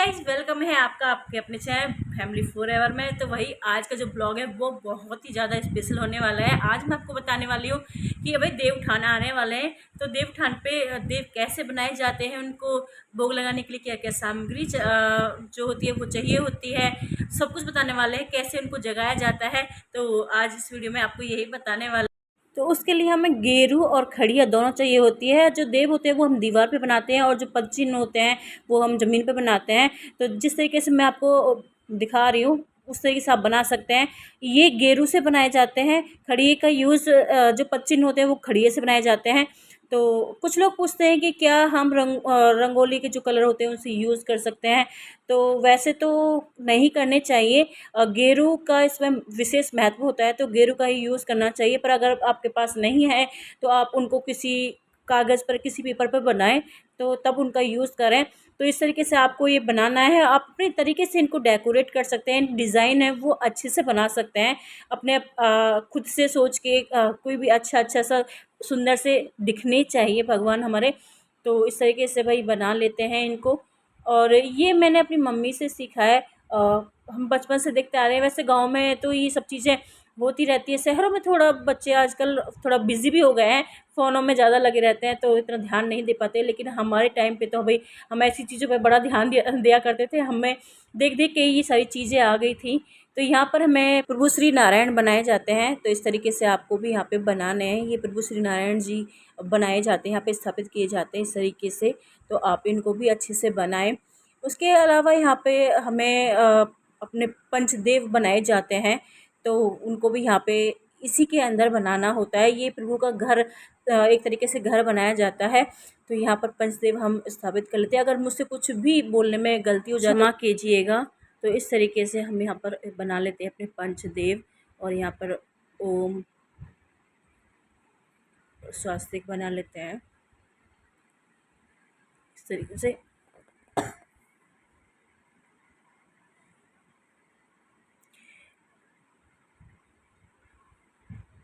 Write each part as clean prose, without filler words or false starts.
Guys, welcome है आपका आपके अपने चैनल फैमिली फॉरएवर में। तो वही आज का जो ब्लॉग है वो बहुत ही ज़्यादा स्पेशल होने वाला है। आज मैं आपको बताने वाली हूँ कि भाई देवउठान आने वाले हैं, तो देवउठान पे देव कैसे बनाए जाते हैं, उनको भोग लगाने के लिए क्या क्या सामग्री जो होती है वो चाहिए होती है, सब कुछ बताने वाले हैं, कैसे उनको जगाया जाता है। तो आज इस वीडियो में आपको यही बताने वाला। तो उसके लिए हमें गेरू और खड़िया दोनों चाहिए होती है। जो देव होते हैं वो हम दीवार पे बनाते हैं, और जो पदचिन्ह होते हैं वो हम ज़मीन पे बनाते हैं। तो जिस तरीके से मैं आपको दिखा रही हूँ उस तरीके से आप बना सकते हैं। ये गेरू से बनाए जाते हैं। खड़िए का यूज़ जो पदचिन्ह होते हैं वो खड़िए से बनाए जाते हैं। तो कुछ लोग पूछते हैं कि क्या हम रंगोली के जो कलर होते हैं उनसे यूज़ कर सकते हैं। तो वैसे तो नहीं करने चाहिए। गेरू का इसमें विशेष महत्व होता है, तो गेरू का ही यूज़ करना चाहिए। पर अगर आपके पास नहीं है तो आप उनको किसी कागज़ पर, किसी पेपर पर बनाएं, तो तब उनका यूज़ करें। तो इस तरीके से आपको ये बनाना है। आप अपने तरीके से इनको डेकोरेट कर सकते हैं। डिज़ाइन है वो अच्छे से बना सकते हैं अपने खुद से सोच के। कोई भी अच्छा सा सुंदर से दिखने चाहिए भगवान हमारे। तो इस तरीके से भाई बना लेते हैं इनको। और ये मैंने अपनी मम्मी से सीखा है। हम बचपन से देखते आ रहे हैं। वैसे गांव में तो ये सब चीज़ें होती रहती है। शहरों में थोड़ा बच्चे आजकल थोड़ा बिजी भी हो गए हैं, फ़ोनों में ज़्यादा लगे रहते हैं, तो इतना ध्यान नहीं दे पाते। लेकिन हमारे टाइम पे तो भाई हम ऐसी चीज़ों पे बड़ा ध्यान दिया दिया करते थे। हमें देख देख के ये सारी चीज़ें आ गई थी। तो यहाँ पर हमें प्रभु श्री नारायण बनाए जाते हैं। तो इस तरीके से आपको भी यहाँ पे बनाने हैं। ये प्रभु श्री नारायण जी बनाए जाते हैं, यहाँ पे स्थापित किए जाते हैं इस तरीके से। तो आप इनको भी अच्छे से बनाएं। उसके अलावा यहाँ पे हमें अपने पंचदेव बनाए जाते हैं। तो उनको भी यहाँ पे इसी के अंदर बनाना होता है। ये प्रभु का घर, एक तरीके से घर बनाया जाता है। तो यहाँ पर पंचदेव हम स्थापित कर लेते हैं। अगर मुझसे कुछ भी बोलने में गलती हो जाए क्षमा कीजिएगा। तो इस तरीके से हम यहाँ पर बना लेते हैं अपने पंचदेव। और यहाँ पर ओम स्वास्तिक बना लेते हैं इस तरीके से।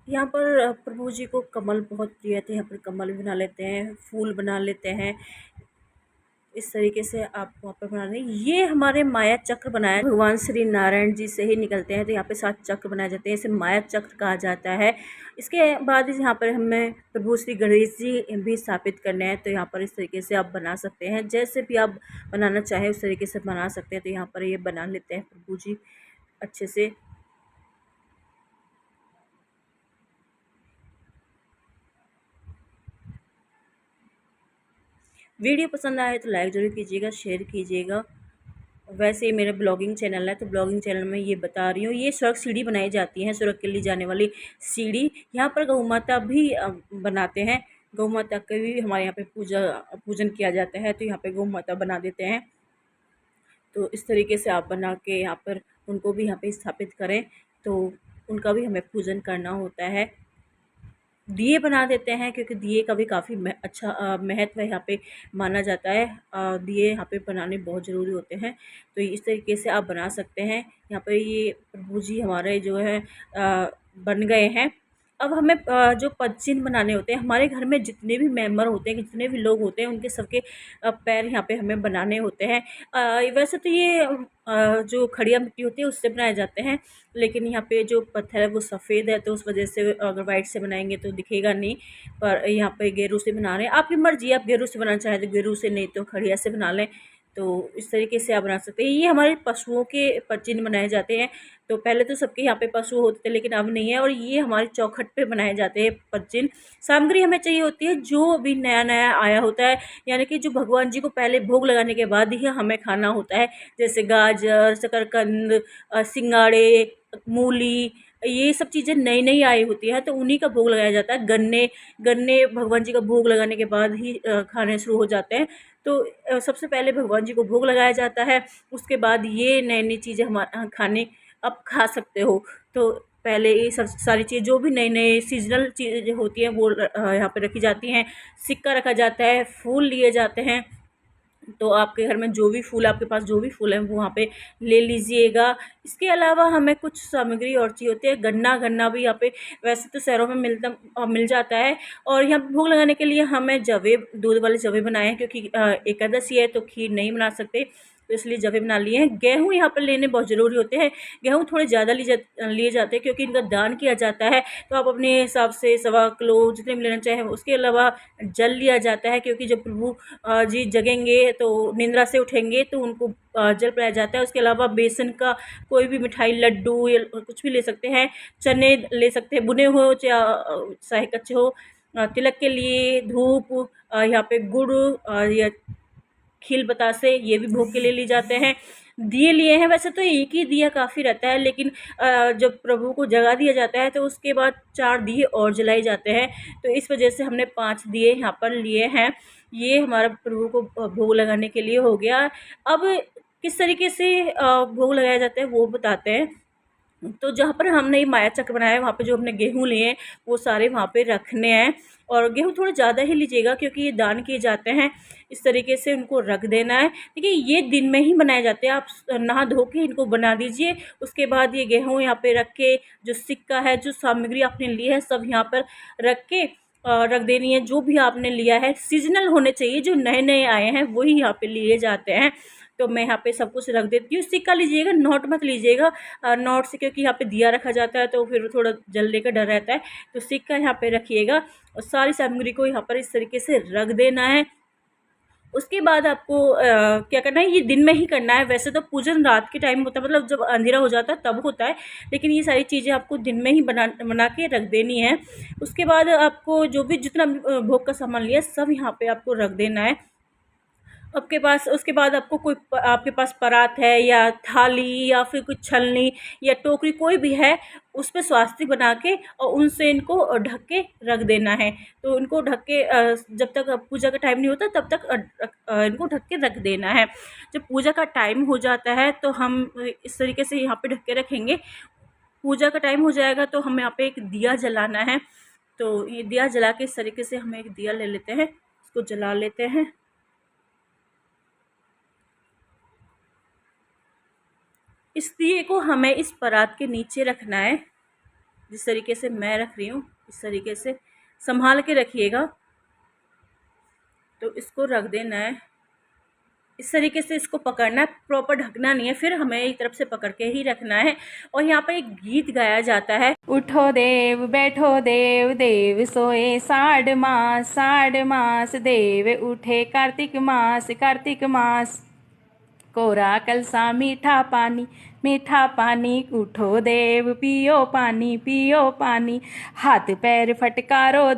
यहाँ पर प्रभु जी को कमल बहुत प्रिय थे। यहाँ पर कमल बना लेते हैं, फूल बना लेते हैं। इस तरीके से आप वहाँ पर बना रहे हैं। ये हमारे माया चक्र बनाया भगवान श्री नारायण जी से ही निकलते हैं। तो यहाँ पे 7 चक्र बनाए जाते हैं, इसे माया चक्र कहा जाता है। इसके बाद यहाँ पर हमें प्रभु श्री गणेश जी भी स्थापित करने हैं। तो यहाँ पर इस तरीके से आप बना सकते हैं, जैसे भी आप बनाना चाहें उस तरीके से बना सकते हैं। तो यहाँ पर ये बना लेते हैं प्रभु जी अच्छे से। वीडियो पसंद आए तो लाइक ज़रूर कीजिएगा, शेयर कीजिएगा। वैसे ही मेरा ब्लॉगिंग चैनल है, तो ब्लॉगिंग चैनल में ये बता रही हूँ। ये स्वर्ग सीढ़ी बनाई जाती है, स्वर्ग के लिए जाने वाली सीढ़ी। यहाँ पर गौ माता भी बनाते हैं। गौ माता का भी हमारे यहाँ पे पूजन किया जाता है। तो यहाँ पे गौ माता बना देते हैं। तो इस तरीके से आप बना के यहाँ पर उनको भी यहाँ पे स्थापित करें, तो उनका भी हमें पूजन करना होता है। दिए बना देते हैं, क्योंकि दिए का भी काफ़ी अच्छा महत्व यहाँ पे माना जाता है। दिए यहाँ पे बनाने बहुत ज़रूरी होते हैं। तो इस तरीके से आप बना सकते हैं। यहाँ पे ये प्रभु जी हमारे जो है बन गए हैं। अब हमें जो पदचिन्ह बनाने होते हैं, हमारे घर में जितने भी मेंबर होते हैं, जितने भी लोग होते हैं, उनके सबके पैर यहाँ पे हमें बनाने होते हैं। वैसे तो ये जो खड़िया मिट्टी होती है उससे बनाए जाते हैं, लेकिन यहाँ पे जो पत्थर है वो सफ़ेद है, तो उस वजह से अगर वाइट से बनाएंगे तो दिखेगा नहीं। पर यहाँ पे गेरू से बना रहे हैं, आपकी मर्जी, आप गेरू से बनाना चाहें तो गेरू से, नहीं तो खड़िया से बना लें। तो इस तरीके से आप बना सकते हैं। ये हमारे पशुओं के पदचिन्ह बनाए जाते हैं। तो पहले तो सबके यहाँ पे पशु होते थे, लेकिन अब नहीं है। और ये हमारे चौखट पे बनाए जाते हैं पदचिन्ह। सामग्री हमें चाहिए होती है जो भी नया नया आया होता है, यानी कि जो भगवान जी को पहले भोग लगाने के बाद ही हमें खाना होता है। जैसे गाजर, शकरकंद, सिंगाड़े, मूली, ये सब चीज़ें नई नई आई होती है, तो उन्हीं का भोग लगाया जाता है। गन्ने गन्ने भगवान जी का भोग लगाने के बाद ही खाने शुरू हो जाते हैं। तो सबसे पहले भगवान जी को भोग लगाया जाता है, उसके बाद ये नई नई चीज़ें हम खाने आप खा सकते हो। तो पहले ये सब सारी चीज़ जो भी नई नई सीजनल चीज़ें होती हैं वो यहाँ पे रखी जाती हैं। सिक्का रखा जाता है, फूल लिए जाते हैं। तो आपके घर में जो भी फूल, आपके पास जो भी फूल है वो वहाँ पे ले लीजिएगा। इसके अलावा हमें कुछ सामग्री और चाहिए होती है। गन्ना गन्ना भी यहाँ पे वैसे तो शहरों में मिल जाता है। और यहाँ पे भोग लगाने के लिए हमें जवे, दूध वाले जवे बनाए हैं, क्योंकि एकादशी है तो खीर नहीं बना सकते। तो इसलिए जवे बना लिए हैं। गेहूँ यहाँ पर लेने बहुत ज़रूरी होते हैं। गेहूँ थोड़े ज़्यादा लिए जाते हैं क्योंकि इनका दान किया जाता है। तो आप अपने हिसाब से 1.25 किलो जितने भी लेना चाहें। उसके अलावा जल लिया जाता है क्योंकि जब प्रभु जी जगेंगे तो निंद्रा से उठेंगे तो उनको जल पिलाया जाता है। उसके अलावा बेसन का कोई भी मिठाई, लड्डू या कुछ भी ले सकते हैं। चने ले सकते हैं, बुने हो चाहे कच्चे हो। तिलक के लिए धूप, यहाँ पे गुड़ या खील बतासे, ये भी भोग के लिए ली जाते हैं। दिए लिए हैं, वैसे तो एक ही दिया काफ़ी रहता है, लेकिन जब प्रभु को जगा दिया जाता है तो उसके बाद 4 दिए और जलाए जाते हैं। तो इस वजह से हमने 5 दिए यहाँ पर लिए हैं। ये हमारा प्रभु को भोग लगाने के लिए हो गया। अब किस तरीके से भोग लगाया जाता है वो बताते हैं। तो जहाँ पर हमने ये माया चक्र बनाया है वहाँ पे जो हमने गेहूँ लिए हैं वो सारे वहाँ पे रखने हैं। और गेहूँ थोड़ा ज़्यादा ही लीजिएगा क्योंकि ये दान किए जाते हैं। इस तरीके से उनको रख देना है। देखिए ये दिन में ही बनाए जाते हैं। आप नहा धो के इनको बना दीजिए। उसके बाद ये गेहूँ यहाँ पे रख के, जो सिक्का है, जो सामग्री आपने ली है, सब यहाँ पर रख के रख देनी है। जो भी आपने लिया है सीजनल होने चाहिए, जो नए नए आए हैं वही यहाँ पे लिए जाते हैं। तो मैं यहाँ पे सब कुछ रख देती हूँ। सिक्का लीजिएगा, नोट मत लीजिएगा। नोट से क्योंकि यहाँ पे दिया रखा जाता है तो फिर थोड़ा जलने का डर रहता है। तो सिक्का यहाँ पे रखिएगा और सारी सामग्री को यहाँ पर इस तरीके से रख देना है। उसके बाद आपको क्या करना है, ये दिन में ही करना है। वैसे तो पूजन रात के टाइम होता है, मतलब जब अंधेरा हो जाता है तब होता है, लेकिन ये सारी चीज़ें आपको दिन में ही बना के रख देनी है। उसके बाद आपको जो भी जितना भोग का सामान लिया सब यहाँ पे आपको रख देना है। आपके पास उसके बाद आपको आपके पास परात है या थाली या फिर कोई छलनी या टोकरी कोई भी है, उस पे स्वास्तिक बना के और उनसे इनको ढक के रख देना है। तो इनको ढक के जब तक पूजा का टाइम नहीं होता तब तक इनको ढक के रख देना है। जब पूजा का टाइम हो जाता है तो हम इस तरीके से यहाँ पे ढक के रखेंगे। पूजा का टाइम हो जाएगा तो हमें यहाँ पे एक दिया जलाना है। तो ये दिया जला के इस तरीके से हम एक दिया ले लेते हैं, इसको जला लेते हैं। इस दिए को हमें इस परात के नीचे रखना है, जिस तरीके से मैं रख रही हूँ इस तरीके से संभाल के रखिएगा। तो इसको रख देना है इस तरीके से, इसको पकड़ना है, प्रॉपर ढकना नहीं है, फिर हमें एक तरफ से पकड़ के ही रखना है। और यहाँ पर एक गीत गाया जाता है, उठो देव बैठो देव, देव सोए साढ़ मास देव उठे कार्तिक मास कोरा कलसा मीठा पानी उठो देव पियो पानी हाथ पैर फटकारो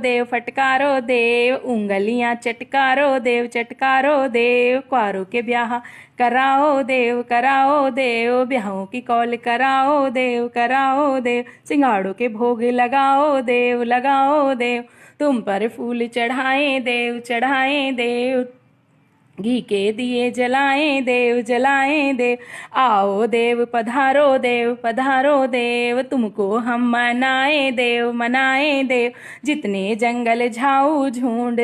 देव उंगलियां चटकारो देव क्वारों के ब्याह कराओ देव ब्याहों की कॉल कराओ देव सिंगाड़ों के भोग लगाओ देव तुम पर फूल चढ़ाएं देव घी के दिए जलाएं देव आओ देव पधारो देव तुमको हम मनाएं देव जितने जंगल झाऊ झूंड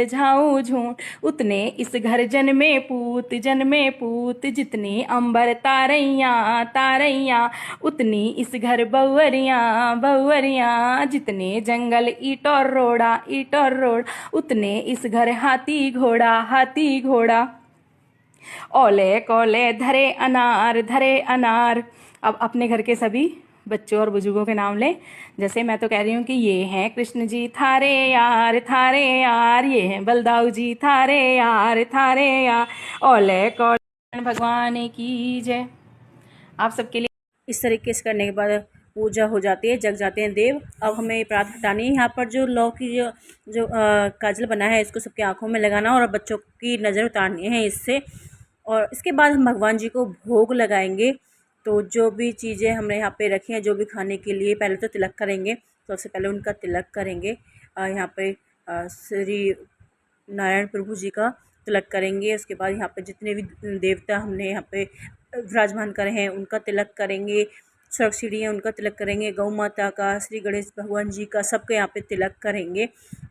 उतने इस घर जन्मे पूत जितनी अंबर तारैया उतनी इस घर बउरिया जितने जंगल ईट और रोड़ा उतने इस घर हाथी घोड़ा ओले कोले धरे अनार। अब अपने घर के सभी बच्चों और बुजुर्गों के नाम लें। जैसे मैं तो कह रही हूँ कि ये हैं कृष्ण जी थारे यार, ये हैं बलदाऊ जी थारे यार। ओले कोले भगवान की जय। आप सबके लिए इस तरीके से करने के बाद पूजा हो जाती है, जग जाते हैं देव। अब हमें प्रात हटानी है। यहाँ पर जो लौ की जो काजल बना है इसको सबके आँखों में लगाना और बच्चों की नज़र उतारनी है इससे। और इसके बाद हम भगवान जी को भोग लगाएंगे। तो जो भी चीज़ें हमने यहाँ पे रखी हैं, जो भी खाने के लिए, पहले तो तिलक करेंगे। तो सबसे पहले उनका तिलक करेंगे। यहाँ पे श्री नारायण प्रभु जी का तिलक करेंगे। उसके बाद यहाँ पे जितने भी देवता हमने यहाँ पे विराजमान करे हैं उनका तिलक करेंगे। स्वर्गसीढ़ी है उनका तिलक करेंगे। गौ माता का, श्री गणेश भगवान जी का, सबके यहाँ पे तिलक करेंगे।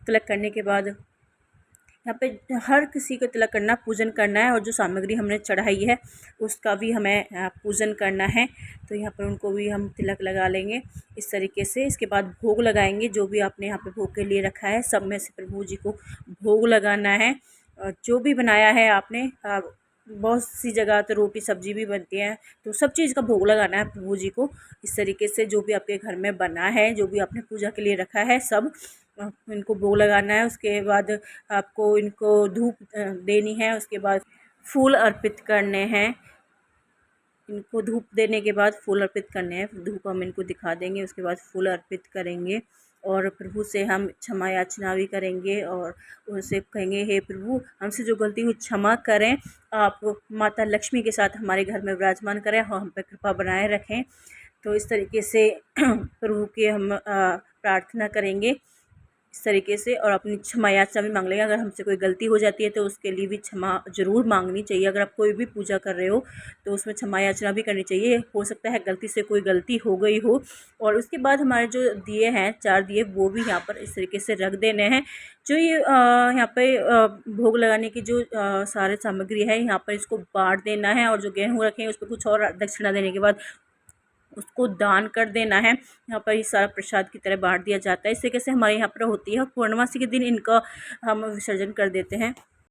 तिलक करने के बाद यहाँ पे हर किसी को तिलक करना, पूजन करना है। और जो सामग्री हमने चढ़ाई है उसका भी हमें पूजन करना है। तो यहाँ पर उनको भी हम तिलक लगा लेंगे इस तरीके से। इसके बाद भोग लगाएंगे। जो भी आपने यहाँ पे भोग के लिए रखा है सब में से प्रभु जी को भोग लगाना है। जो भी बनाया है आपने बहुत सी जगह तो रोटी सब्जी भी बनती है। तो सब चीज़ का भोग लगाना है प्रभु जी को। इस तरीके से जो भी आपके घर में बना है, जो भी आपने पूजा के लिए रखा है, सब इनको भोग लगाना है। उसके बाद आपको इनको धूप देनी है। उसके बाद फूल अर्पित करने हैं। इनको धूप देने के बाद फूल अर्पित करने हैं। धूप हम इनको दिखा देंगे, उसके बाद फूल अर्पित करेंगे और प्रभु से हम क्षमा याचना भी करेंगे और उनसे कहेंगे, हे प्रभु, हमसे जो गलती हुई क्षमा करें। आप माता लक्ष्मी के साथ हमारे घर में विराजमान करें और हम पे कृपा बनाए रखें। तो इस तरीके से प्रभु के हम प्रार्थना करेंगे इस तरीके से, और अपनी क्षमा याचना भी मांग लेंगे। अगर हमसे कोई गलती हो जाती है तो उसके लिए भी क्षमा ज़रूर मांगनी चाहिए। अगर आप कोई भी पूजा कर रहे हो तो उसमें क्षमा याचना भी करनी चाहिए। हो सकता है गलती से कोई गलती हो गई हो। और उसके बाद हमारे जो दिए हैं 4 दिए, वो भी यहाँ पर इस तरीके से रख देने हैं। जो ये यहाँ पे भोग लगाने की जो सारे सामग्री है, यहाँ पर इसको बांट देना है। और जो गेहूँ रखे हैं उस पर कुछ और दक्षिणा देने के बाद उसको दान कर देना है। यहाँ पर ये सारा प्रसाद की तरह बांट दिया जाता है। इस तरीके से हमारे यहाँ पर होती है। और पूर्णमासी के दिन इनका हम विसर्जन कर देते हैं।